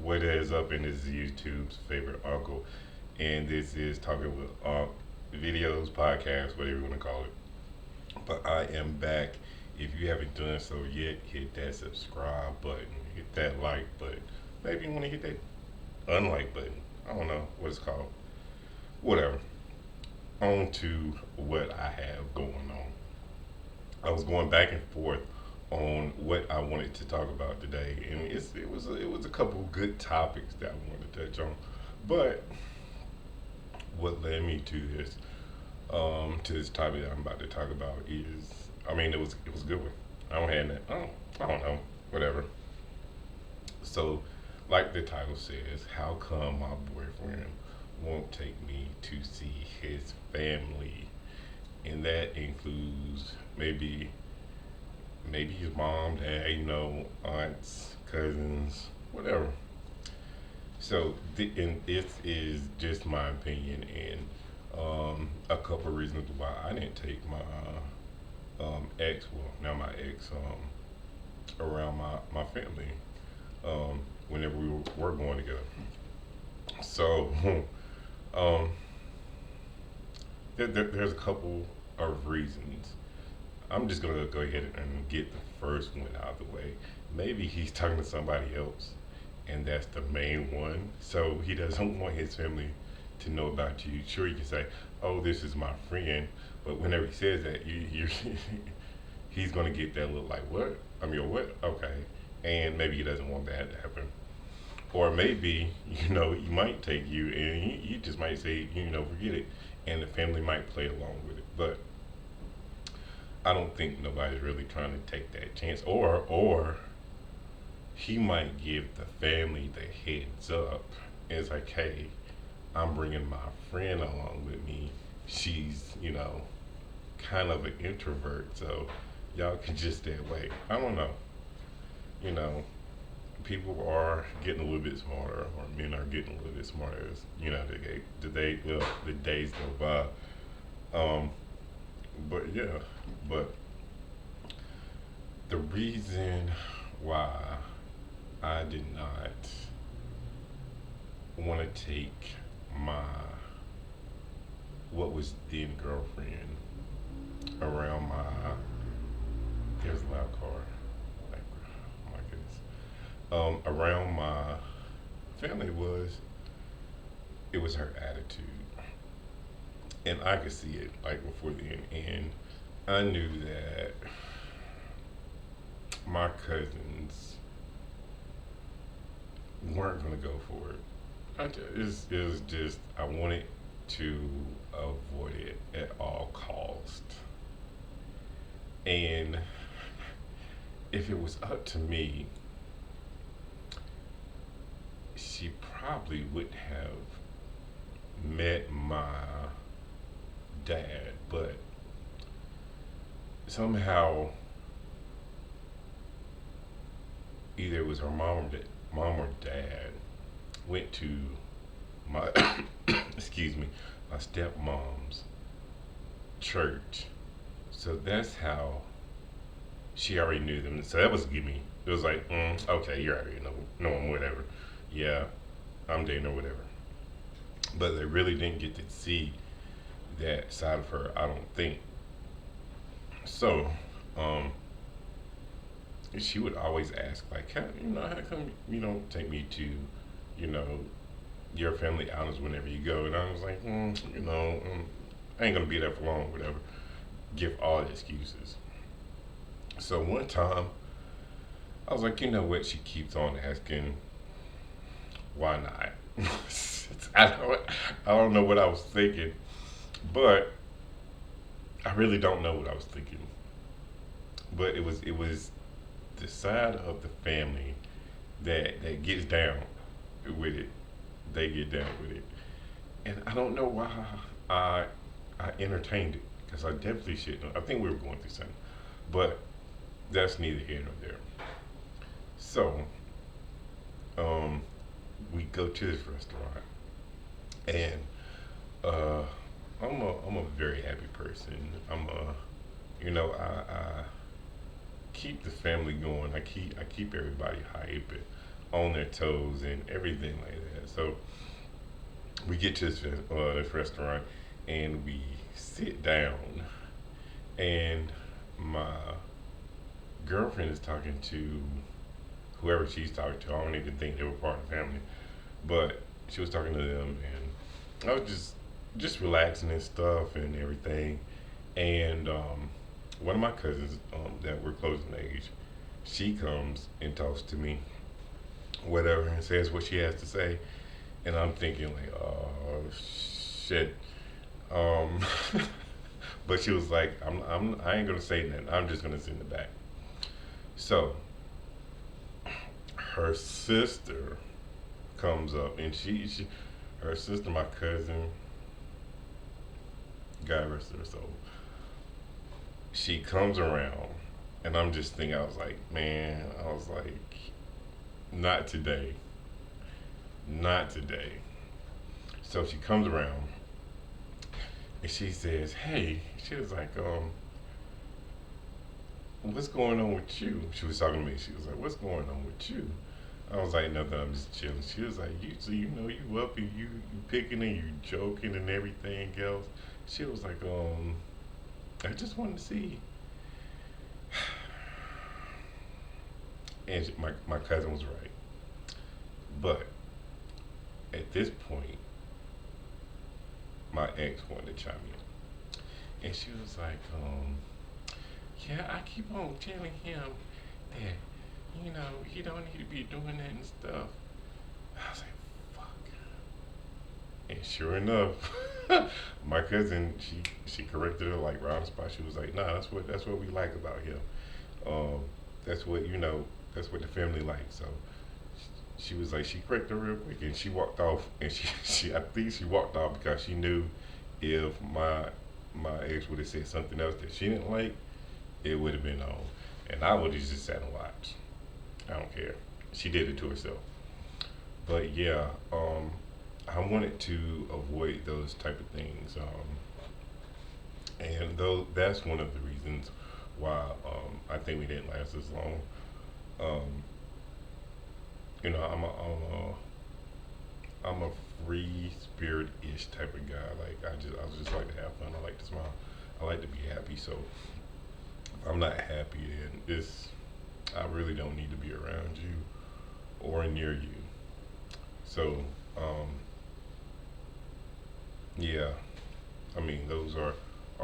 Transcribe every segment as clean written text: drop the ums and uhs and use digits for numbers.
What is up? And this is YouTube's favorite uncle, and this is Talking with Unc videos, podcast, whatever you want to call it. But I am back. If you haven't done so yet, hit that subscribe button, hit that like button. Maybe you want to hit that unlike button. I don't know what it's called. Whatever. On to what I have going on. I was going back and forth on what I wanted to talk about today, and it was a couple of good topics that I wanted to touch on. But what led me to this topic that I'm about to talk about is, I mean, it was a good one. I don't have that. I don't know, whatever. So, like the title says, how come my boyfriend won't take me to see his family? And that includes maybe his mom, dad, aunts, cousins, whatever. So, and this is just my opinion, and a couple of reasons why I didn't take my ex, well, now my ex, around my family whenever were going together. So, um, there's a couple of reasons. I'm just gonna go ahead and get the first one out of the way. Maybe he's talking to somebody else, and that's the main one. So he doesn't want his family to know about you. Sure, you can say, "Oh, this is my friend," but whenever he says that, you he's gonna get that look like, "What? I mean, what? Okay," and maybe he doesn't want that to happen. Or maybe he might take you, and he just might say, forget it, and the family might play along with it, but I don't think nobody's really trying to take that chance. Or he might give the family the heads up. It's like, hey, I'm bringing my friend along with me. She's, kind of an introvert, so y'all can just stay away. I don't know. You know, people are getting a little bit smarter, or men are getting a little bit smarter as the days go by. But yeah, but the reason why I did not want to take my what was then girlfriend around my there's a loud car, like, oh my goodness, around my family was it was her attitude, and I could see it like before then, and I knew that my cousins weren't gonna go for it. It was just I wanted to avoid it at all cost. And if it was up to me, she probably would have met my dad, but somehow either it was her mom or dad went to my excuse me, my stepmom's church. So that's how she already knew them. So that was give me. It was like, okay, you already know him, whatever. Yeah, I'm dating or whatever. But they really didn't get to see that side of her. I don't think so. Um, she would always ask, like, how come you don't take me to, you know, your family outings whenever you go? And I was like, I ain't gonna be there for long, whatever. Give all the excuses. So one time, I was like, you know what? She keeps on asking, why not? I don't, I don't know what I was thinking, but I really don't know what I was thinking. But it was the side of the family that gets down with it. They get down with it, and I don't know why I I entertained it because I definitely shouldn't. I think we were going through something, but that's neither here nor there. So, um, we go to this restaurant, and uh, I'm a very happy person. I keep the family going. I keep everybody hype. on their toes and everything like that. So we get to this restaurant and we sit down, and my girlfriend is talking to whoever she's talking to. I don't even think they were part of the family, but she was talking to them, and I was just relaxing and stuff and everything. And one of my cousins that were close in age, she comes and talks to me, whatever, and says what she has to say, and I'm thinking like, oh shit. Um, but she was like, I ain't gonna say nothing. I'm just gonna sit in the back. So her sister comes up, and her sister, my cousin, God rest her soul, she comes around, and I'm just thinking, I was like, man, I was like, not today, not today. So she comes around, and she says, hey, she was like, what's going on with you? She was talking to me. She was like, what's going on with you? I was like, nothing, I'm just chilling. She was like, you, so you know, you up and you picking and you joking and everything else. She was like, I just wanted to see. And my cousin was right. But at this point, my ex wanted to chime in. And she was like, yeah, I keep on telling him that, he don't need to be doing that and stuff. I was like, fuck. And sure enough, my cousin, she corrected her like right on the spot. She was like, nah, that's what we like about him. Um, that's what that's what the family likes. So she was like, she corrected her real quick, and she walked off. And she I think she walked off because she knew if my ex would have said something else that she didn't like, it would have been on, and I would have just sat and watched. I don't care. She did it to herself. But yeah, I wanted to avoid those type of things, and though that's one of the reasons why I think we didn't last as long. Um, I'm a free spirit ish type of guy. Like I just like to have fun. I like to smile. I like to be happy. So if I'm not happy, then I really don't need to be around you or near you. So um, yeah, I mean those are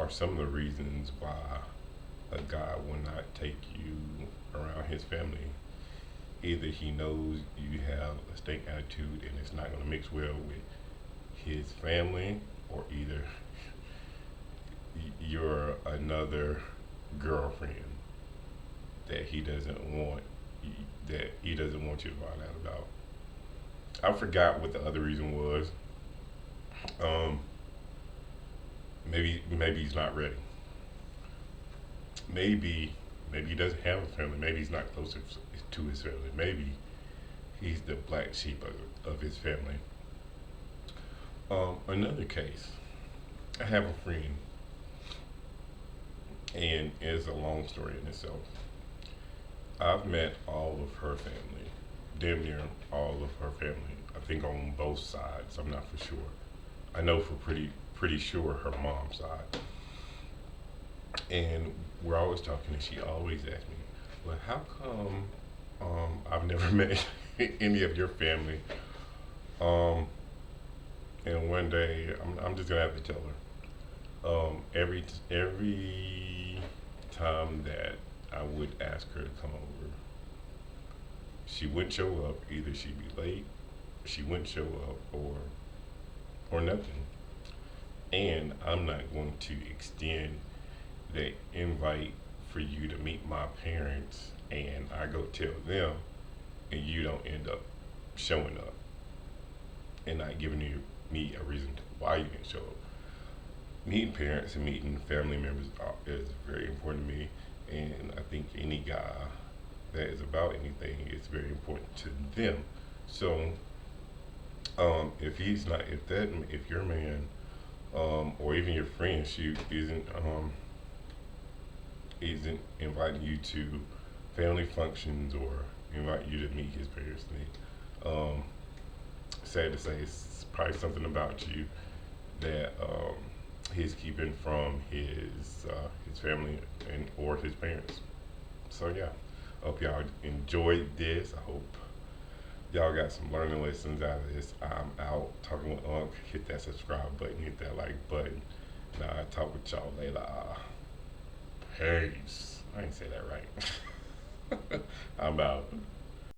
some of the reasons why a guy will not take you around his family. Either he knows you have a stank attitude and it's not going to mix well with his family, or either you're another girlfriend that he doesn't want you to find out about. I forgot what the other reason was. Um, maybe he's not ready. Maybe maybe he doesn't have a family. Maybe he's not close to his family. Maybe he's the black sheep of his family. Another case. I have a friend, and it's a long story in itself. I've met all of her family, damn near all of her family. I think on both sides. I'm not for sure. I know for pretty sure her mom's side. And we're always talking, and she always asks me, "Well, how come I've never met any of your family?" Um, and one day, I'm just gonna have to tell her. Every time that I would ask her to come over, she wouldn't show up. Either she'd be late, she wouldn't show up, or nothing. And I'm not going to extend the invite for you to meet my parents, and I go tell them, and you don't end up showing up and not giving me a reason why you didn't show up. Meeting parents and meeting family members is very important to me, and I think any guy that is about anything is very important to them. So, if he's not, if your man, or even your friend, she isn't inviting you to family functions or invite you to meet his parents. Um, Sad to say, it's probably something about you that he's keeping from his family and or his parents. So yeah, hope y'all enjoyed this. I hope y'all got some learning lessons out of this. I'm out talking with Unc. Hit that subscribe button, hit that like button. Now I talk with y'all later. Peace. I ain't say that right. I'm out.